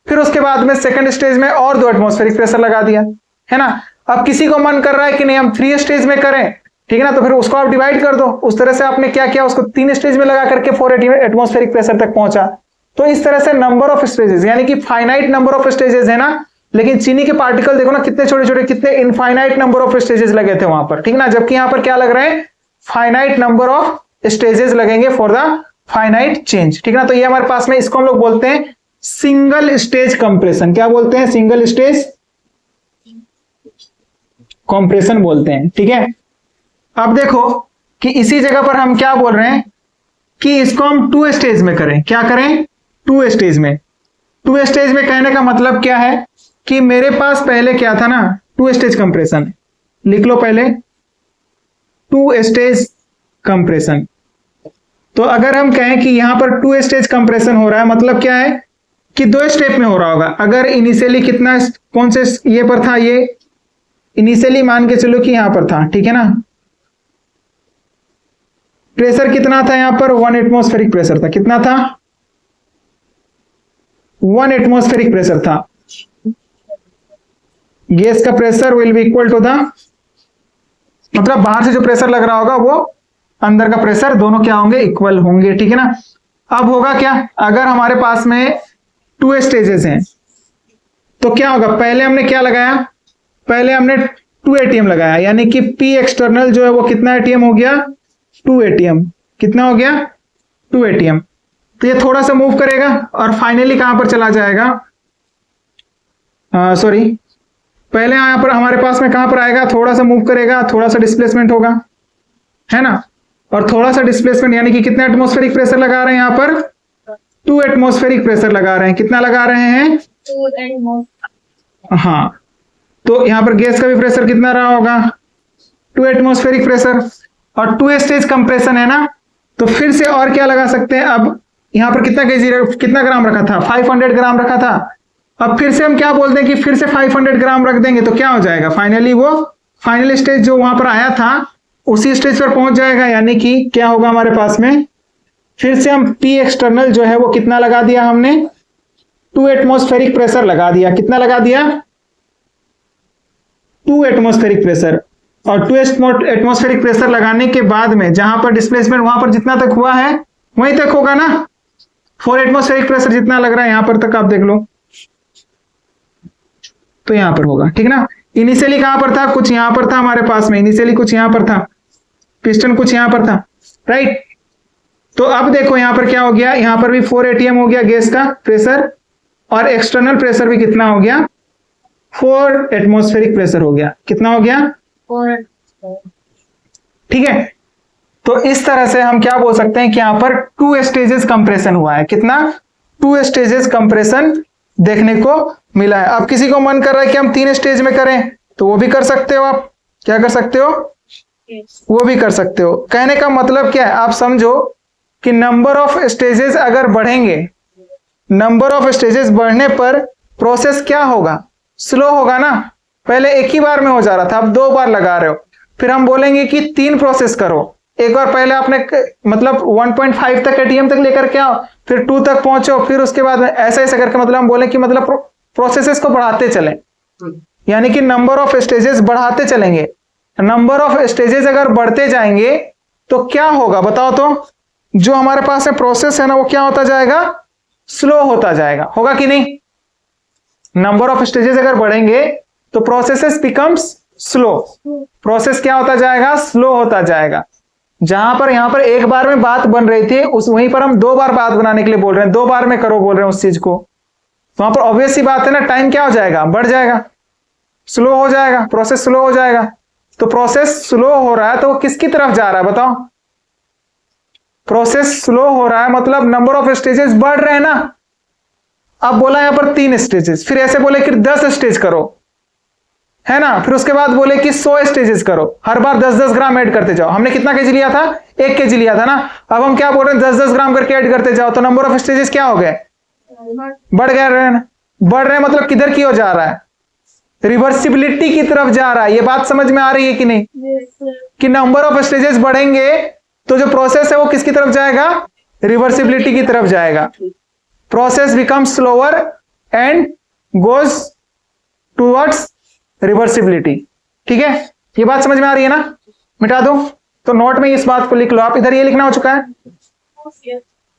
फिर उसके बाद में सेकंड स्टेज में और 2 एटमॉस्फेरिक प्रेशर लगा दिया, है ना। अब किसी को मन कर रहा है कि नहीं हम 3 स्टेज में करें, ठीक है ना, तो फिर उसको आप डिवाइड कर दो। उस तरह से आपने क्या किया, उसको 3 स्टेज में लगा करके 4 एटमॉस्फेरिक प्रेशर तक पहुंचा। तो इस तरह से नंबर ऑफ स्टेजेस, यानी कि फाइनाइट नंबर ऑफ स्टेजेस है ना, लेकिन चीनी के पार्टिकल देखो ना कितने छोटे छोटे, कितने इनफाइनाइट नंबर ऑफ स्टेजेस लगे थे वहां पर, ठीक ना। जबकि यहां पर क्या लग रहे हैं, फाइनाइट नंबर ऑफ स्टेजेस लगेंगे फॉर द फाइनाइट चेंज, ठीक ना। तो ये हमारे पास में, इसको हम लोग बोलते हैं सिंगल स्टेज कंप्रेशन। क्या बोलते हैं, सिंगल स्टेज कंप्रेशन बोलते हैं, ठीक है। अब देखो कि इसी जगह पर हम क्या बोल रहे हैं कि इसको हम 2 स्टेज में करें। क्या करें, 2 स्टेज में। 2 स्टेज में कहने का मतलब क्या है कि मेरे पास पहले क्या था ना, 2 स्टेज कंप्रेशन, लिख लो पहले 2 स्टेज कंप्रेशन। तो अगर हम कहें कि यहां पर 2 स्टेज कंप्रेशन हो रहा है, मतलब क्या है कि 2 स्टेप में हो रहा होगा। अगर इनिशियली कितना, कौन से ये पर था, ये इनिशियली मान के चलो कि यहां पर था, ठीक है ना, प्रेशर कितना था यहां पर, 1 एटमॉस्फेरिक प्रेशर था। कितना था, 1 एटमॉस्फेरिक प्रेशर था। गैस का pressure will be equal to the, मतलब बाहर से जो प्रेशर लग रहा होगा वो अंदर का प्रेशर, दोनों क्या होंगे, इक्वल होंगे, ठीक है ना। अब होगा क्या, अगर हमारे पास में 2 स्टेजेस हैं तो क्या होगा, पहले हमने क्या लगाया, पहले हमने 2 एटीएम लगाया, यानी कि पी एक्सटर्नल जो है वो कितना एटीएम हो गया, 2 एटीएम। कितना हो गया, 2 एटीएम। तो ये थोड़ा सा मूव करेगा और फाइनली कहां पर चला जाएगा, सॉरी, पहले यहां पर हमारे पास में कहां पर आएगा, थोड़ा सा मूव करेगा, थोड़ा सा डिस्प्लेसमेंट होगा, है ना, और थोड़ा सा डिस्प्लेसमेंट, यानी कि कितना एटमॉस्फेरिक प्रेशर लगा रहे हैं यहां पर, 2 एटमॉस्फेरिक प्रेशर लगा रहे हैं। कितना लगा रहे हैं, 2 हाँ, तो यहां पर गैस का भी प्रेशर कितना रहा होगा, 2 एटमॉस्फेरिक प्रेशर, और 2 स्टेज कंप्रेशन है ना, तो फिर से और क्या लगा सकते हैं। अब यहां पर कितना केजी, कितना ग्राम रखा था, 500 ग्राम रखा था। अब फिर से हम क्या बोलते हैं कि फिर से 500 ग्राम रख देंगे तो क्या हो जाएगा, फाइनली वो फाइनल स्टेज जो वहां पर आया था उसी स्टेज पर पहुंच जाएगा, यानी कि क्या होगा हमारे पास में, फिर से हम P एक्सटर्नल जो है वो कितना लगा दिया हमने, 2 एटमॉस्फेरिक प्रेशर लगा दिया। कितना लगा दिया, 2 एटमॉस्फेरिक प्रेशर। और 2 एटमॉस्फेरिक प्रेशर लगाने के बाद में जहां पर डिस्प्लेसमेंट वहां पर जितना तक हुआ है वहीं तक होगा ना। 4 एटमॉस्फेरिक प्रेशर जितना लग रहा है यहां पर तक आप देख लो तो यहां पर होगा, ठीक ना। इनिशियली कहां पर था, कुछ यहां पर था हमारे पास में, इनिशियली कुछ यहां पर था, पिस्टन कुछ यहां पर था, राइट। तो अब देखो यहां पर क्या हो गया, यहां पर भी 4 atm हो गया गैस का प्रेशर, और एक्सटर्नल प्रेशर भी कितना हो गया, 4 एटमॉस्फेरिक प्रेशर हो गया। कितना हो गया, 4। ठीक है। तो इस तरह से हम क्या बोल सकते हैं कि यहां पर 2 स्टेजेस कंप्रेशन हुआ है। कितना, 2 स्टेजेस कंप्रेशन देखने को मिला है। अब किसी को मन कर रहा है कि हम 3 स्टेज में करें तो वो भी कर सकते हो। आप क्या कर सकते हो, वो भी कर सकते हो। कहने का मतलब क्या है, आप समझो कि नंबर ऑफ स्टेजेस अगर बढ़ेंगे, नंबर ऑफ स्टेजेस बढ़ने पर प्रोसेस क्या होगा, स्लो होगा ना। पहले एक ही बार में हो जा रहा था, अब 2 बार लगा रहे हो। फिर हम बोलेंगे कि 3 प्रोसेस करो। एक बार पहले आपने मतलब 1.5 तक एटीएम तक लेकर के आओ, फिर 2 तक पहुंचो, फिर उसके बाद ऐसा ऐसा करके मतलब हम बोले कि मतलब प्रोसेसेस को बढ़ाते चलें, यानी कि नंबर ऑफ स्टेजेस बढ़ाते चलेंगे। नंबर ऑफ स्टेजेस अगर बढ़ते जाएंगे तो क्या होगा बताओ तो, जो हमारे पास में प्रोसेस है ना वो क्या होता जाएगा, स्लो होता जाएगा। होगा कि नहीं, नंबर ऑफ स्टेजेस अगर बढ़ेंगे तो प्रोसेसेस बिकम्स स्लो, प्रोसेस क्या होता जाएगा, स्लो होता जाएगा। जहां पर यहां पर एक बार में बात बन रही थी उस वहीं पर हम 2 बार बात बनाने के लिए बोल रहे हैं, 2 बार में करो बोल रहे हैं उस चीज को, तो वहां पर ऑब्वियस सी बात है ना, टाइम क्या हो जाएगा, बढ़ जाएगा, स्लो हो जाएगा, प्रोसेस स्लो हो जाएगा। तो प्रोसेस स्लो हो रहा है तो वो किसकी तरफ जा रहा है बताओ, प्रोसेस स्लो हो रहा है मतलब नंबर ऑफ स्टेजेस बढ़ रहे हैं ना। अब बोला यहां पर 3 स्टेजेस, फिर ऐसे बोले कि 10 स्टेज करो, है ना। फिर उसके बाद बोले कि 100 स्टेजेस करो, हर बार 10-10 ग्राम ऐड करते जाओ। हमने कितना केजी लिया था, 1 केजी लिया था ना। अब हम क्या बोल रहे हैं, 10-10 ग्राम करके ऐड करते जाओ, तो नंबर ऑफ स्टेजेस क्या हो गए, बढ़ गए। बढ़ रहे मतलब किधर की ओर जा रहा है, रिवर्सिबिलिटी की तरफ जा रहा है। ये बात समझ में आ रही है कि नहीं, कि नंबर ऑफ स्टेजेस बढ़ेंगे तो जो प्रोसेस है वो किसकी तरफ जाएगा, रिवर्सिबिलिटी की तरफ जाएगा। Process becomes slower and goes towards reversibility. ठीक है, ये बात समझ में आ रही है ना। मिटा दो तो नोट में इस बात को लिख लो आप, इधर ये लिखना हो चुका है।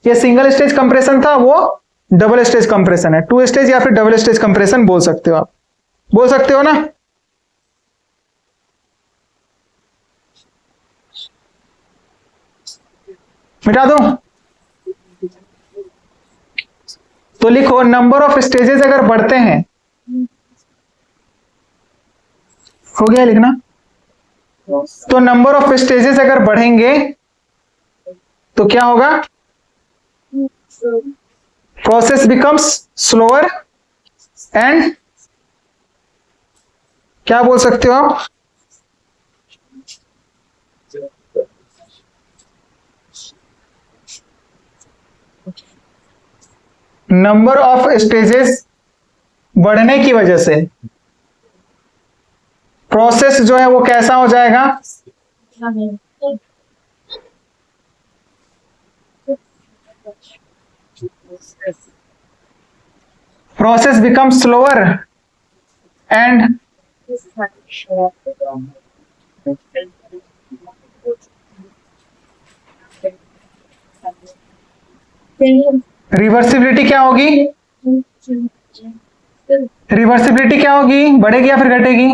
ये सिंगल स्टेज कंप्रेशन था, वो डबल स्टेज कंप्रेशन है। 2 स्टेज या फिर डबल स्टेज कंप्रेशन बोल सकते हो आप, बोल सकते हो ना। मिटा दो तो लिखो नंबर ऑफ स्टेजेस अगर बढ़ते हैं, हो गया लिखना। तो नंबर ऑफ स्टेजेस अगर बढ़ेंगे तो क्या होगा, प्रोसेस बिकम्स स्लोअर एंड क्या बोल सकते हो आप, नंबर ऑफ स्टेजेस बढ़ने की वजह से प्रोसेस जो है वो कैसा हो जाएगा, process become slower and reversibility क्या होगी, रिवर्सिबिलिटी क्या होगी, बढ़ेगी या फिर घटेगी,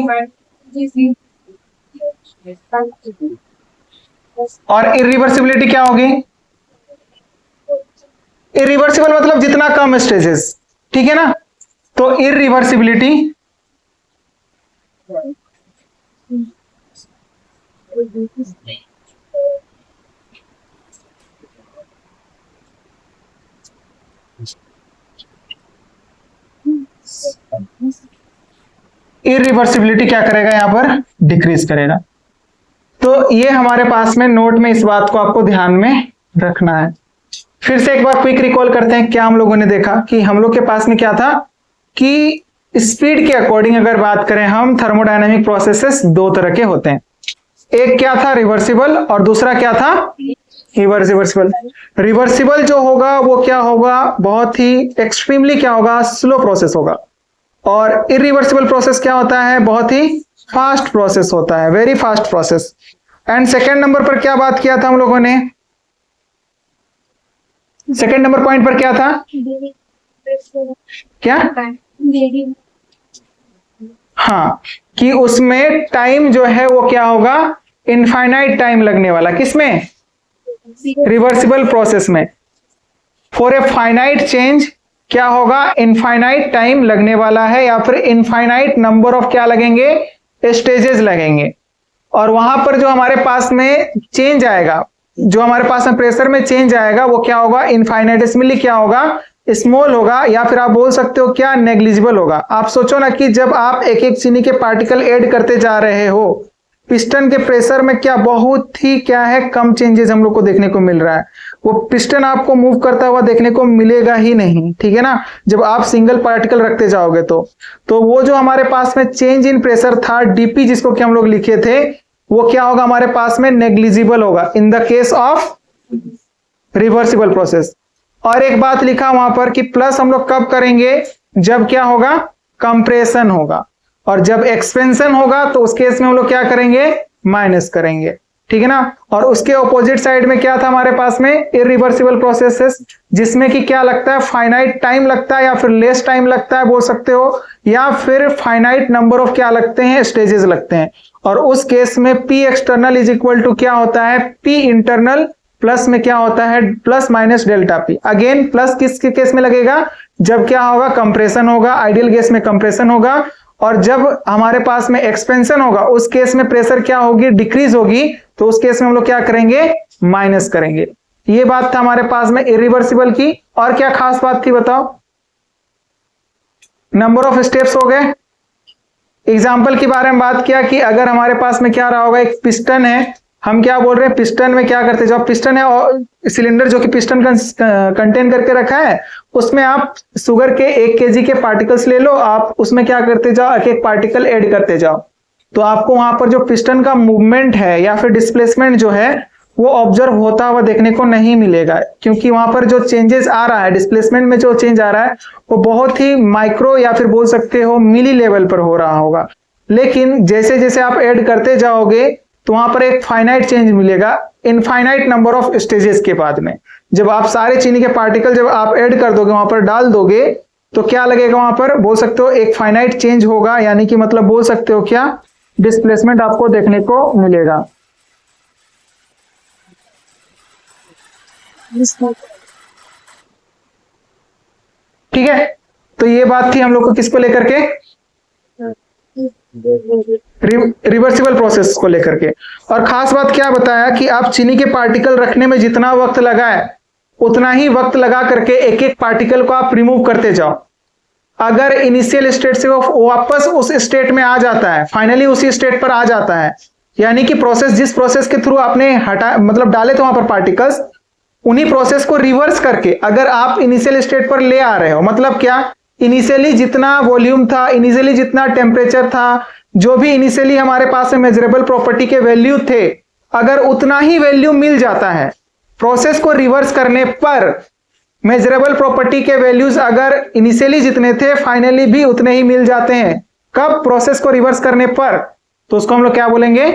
और इरिवर्सिबिलिटी क्या होगी, इरिवर्सिबल मतलब जितना कम स्टेजेस, ठीक है ना। तो इरिवर्सिबिलिटी इरिवर्सिबिलिटी क्या करेगा, यहां पर डिक्रीज करेगा। तो ये हमारे पास में नोट में इस बात को आपको ध्यान में रखना है। फिर से एक बार क्विक रिकॉल करते हैं, क्या हम लोगों ने देखा कि हम लोग के पास में क्या था कि स्पीड के अकॉर्डिंग अगर बात करें हम, थर्मोडायनामिक प्रोसेसेस दो तरह के होते हैं। एक क्या था, रिवर्सिबल, और दूसरा क्या था, इरिवर्सिबल। रिवर्सिबल जो होगा वो क्या होगा, बहुत ही एक्सट्रीमली क्या होगा, स्लो प्रोसेस होगा। और इरिवर्सिबल प्रोसेस क्या होता है, बहुत ही फास्ट प्रोसेस होता है, very fast process. And second number पर क्या बात किया था हम लोगों ने, सेकेंड नंबर पॉइंट पर क्या था, क्या, हाँ, कि उसमें टाइम जो है वो क्या होगा, इनफाइनाइट टाइम लगने वाला। किसमें, रिवर्सिबल प्रोसेस में। फॉर ए फाइनाइट चेंज क्या होगा, इनफाइनाइट टाइम लगने वाला है, या फिर इनफाइनाइट नंबर ऑफ क्या लगेंगे, स्टेजेस लगेंगे। और वहां पर जो हमारे पास में चेंज आएगा, जो हमारे पास में प्रेशर में चेंज आएगा वो क्या होगा, इनफाइनाइटेसिमली क्या होगा, स्मॉल होगा, या फिर आप बोल सकते हो क्या, नेग्लिजिबल होगा। आप सोचो ना कि जब आप एक एक चीनी के पार्टिकल ऐड करते जा रहे हो, पिस्टन के प्रेशर में क्या बहुत ही क्या है, कम चेंजेस हम लोग को देखने को मिल रहा है। वो पिस्टन आपको मूव करता हुआ देखने को मिलेगा ही नहीं, ठीक है ना, जब आप सिंगल पार्टिकल रखते जाओगे तो वो जो हमारे पास में चेंज इन प्रेशर था, डीपी जिसको कि हम लोग लिखे थे, वो क्या होगा हमारे पास में, नेग्लिजिबल होगा in the case of reversible process. और एक बात लिखा वहां पर कि प्लस हम लोग कब करेंगे, जब क्या होगा, कंप्रेशन होगा, और जब एक्सपेंशन होगा तो उस केस में हम लोग क्या करेंगे, माइनस करेंगे, ठीक है ना। और उसके ऑपोजिट साइड में क्या था हमारे पास में, इरिवर्सिबल प्रोसेसेस, जिसमें कि क्या लगता है, फाइनाइट टाइम लगता है, या फिर लेस टाइम लगता है बोल सकते हो, या फिर फाइनाइट नंबर ऑफ क्या लगते हैं, स्टेजेस लगते हैं। और उस केस में P external is equal to क्या होता है, P इंटरनल प्लस में क्या होता है, plus minus delta P। Again plus किसके केस में लगेगा, जब क्या होगा, कंप्रेशन होगा, आइडियल गैस में कंप्रेशन होगा। और जब हमारे पास में एक्सपेंशन होगा, उस केस में प्रेशर क्या होगी, डिक्रीज होगी, तो उस केस में हम लोग क्या करेंगे, माइनस करेंगे। ये बात था हमारे पास में इरिवर्सिबल की। और क्या खास बात थी बताओ, नंबर ऑफ स्टेप्स हो गए। एग्जाम्पल के बारे में बात किया कि अगर हमारे पास में क्या रहा होगा, एक पिस्टन है, हम क्या बोल रहे हैं, पिस्टन में क्या करते, जब पिस्टन है और सिलेंडर जो कि पिस्टन कंटेन करके रखा है, उसमें आप शुगर के 1 kg के पार्टिकल्स ले लो, आप उसमें क्या करते जाओ, एक एक पार्टिकल ऐड करते जाओ, तो आपको वहां पर जो पिस्टन का मूवमेंट है या फिर डिस्प्लेसमेंट जो है वो ऑब्जर्व होता हुआ देखने को नहीं मिलेगा, क्योंकि वहां पर जो चेंजेस आ रहा है, डिस्प्लेसमेंट में जो चेंज आ रहा है वो बहुत ही माइक्रो या फिर बोल सकते हो मिली लेवल पर हो रहा होगा। लेकिन जैसे जैसे आप ऐड करते जाओगे तो वहां पर एक फाइनाइट चेंज मिलेगा इनफाइनाइट नंबर ऑफ स्टेजेस के बाद में। जब आप सारे चीनी के पार्टिकल जब आप ऐड कर दोगे, वहां पर डाल दोगे, तो क्या लगेगा वहां पर, बोल सकते हो एक फाइनाइट चेंज होगा, यानी कि मतलब बोल सकते हो क्या, डिस्प्लेसमेंट आपको देखने को मिलेगा। ठीक है, तो ये बात थी हम लोग को किसको लेकर के, रिवर्सिबल प्रोसेस को लेकर के। और खास बात क्या बताया कि आप चीनी के पार्टिकल रखने में जितना वक्त लगा है उतना ही वक्त लगा करके एक एक पार्टिकल को आप रिमूव करते जाओ। अगर इनिशियल स्टेट से वो वापस उस स्टेट में आ जाता है, फाइनली उसी स्टेट पर आ जाता है, यानी कि प्रोसेस जिस प्रोसेस के थ्रू आपने हटा मतलब डाले थे वहां पर पार्टिकल्स, उन्हीं प्रोसेस को रिवर्स करके अगर आप इनिशियल स्टेट पर ले आ रहे हो, मतलब क्या, इनिशियली जितना वॉल्यूम था, इनिशियली जितना टेम्परेचर था, जो भी इनिशियली हमारे पास में मेजरेबल प्रॉपर्टी के वैल्यू थे, अगर उतना ही वैल्यू मिल जाता है प्रोसेस को रिवर्स करने पर, मेजरेबल प्रॉपर्टी के वैल्यूज अगर इनिशियली जितने थे फाइनली भी उतने ही मिल जाते हैं, कब, प्रोसेस को रिवर्स करने पर, तो उसको हम लोग क्या बोलेंगे,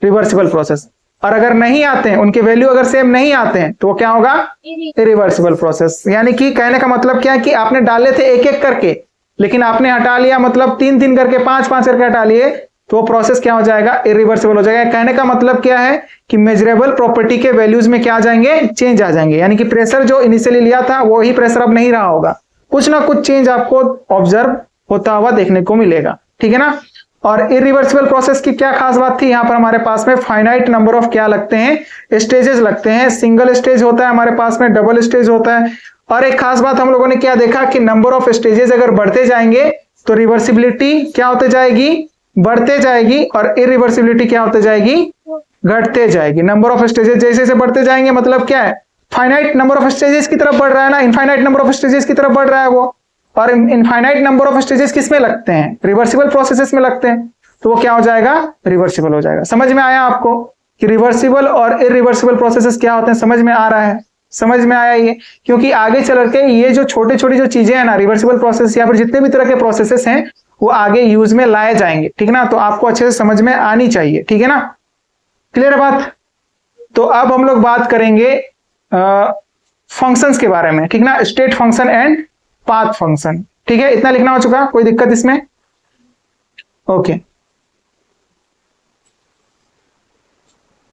रिवर्सिबल प्रोसेस। और अगर नहीं आते हैं, उनके वैल्यू अगर सेम नहीं आते हैं, तो वो क्या होगा, इरिवर्सिबल प्रोसेस। यानी कि कहने का मतलब क्या है कि आपने डाले थे एक एक करके, लेकिन आपने हटा लिया, मतलब 3-3 करके 5-5 करके हटा लिए, तो वो प्रोसेस क्या हो जाएगा, इरिवर्सिबल हो जाएगा। कहने का मतलब क्या है कि मेजरेबल प्रॉपर्टी के वैल्यूज में क्या आ जाएंगे, चेंज आ जाएंगे। यानी कि प्रेशर जो इनिशियली लिया था वो ही प्रेशर अब नहीं रहा होगा, कुछ ना कुछ चेंज आपको ऑब्जर्व होता हुआ देखने को मिलेगा, ठीक है ना। और इरिवर्सिबल प्रोसेस की क्या खास बात थी, यहां पर हमारे पास में फाइनाइट नंबर ऑफ क्या लगते हैं, स्टेजेस लगते हैं। सिंगल स्टेज होता है हमारे पास में, डबल स्टेज होता है। और एक खास बात हम लोगों ने क्या देखा कि नंबर ऑफ स्टेजेस अगर बढ़ते जाएंगे तो रिवर्सिबिलिटी क्या होते जाएगी, बढ़ते जाएगी, और इरिवर्सिबिलिटी क्या होते जाएगी, घटते जाएगी। नंबर ऑफ स्टेजेस जैसे जैसे बढ़ते जाएंगे, मतलब क्या है, फाइनाइट नंबर ऑफ स्टेजेस की तरफ बढ़ रहा है ना, इनफाइनाइट नंबर ऑफ स्टेजेस की तरफ बढ़ रहा है वो। और इनफाइनाइट नंबर ऑफ स्टेजेस किस में लगते हैं? रिवर्सिबल प्रोसेसेस में लगते हैं, तो वो क्या हो जाएगा? रिवर्सिबल हो जाएगा। समझ में आया आपको कि रिवर्सिबल और इरिवर्सिबल प्रोसेसेस क्या होते हैं? समझ में आ रहा है? समझ में आया ये? क्योंकि आगे चल के ये जो छोटे छोटी जो चीजें हैं ना, रिवर्सिबल प्रोसेस या फिर जितने भी तरह के प्रोसेसेस हैं वो आगे यूज में लाए जाएंगे, ठीक है ना? तो आपको अच्छे से समझ में आनी चाहिए, ठीक है ना? क्लियर बात? तो अब हम लोग बात करेंगे फंक्शंस के बारे में, ठीक ना? State function and path function, ठीक है? इतना लिखना हो चुका, कोई दिक्कत इसमें? ओके।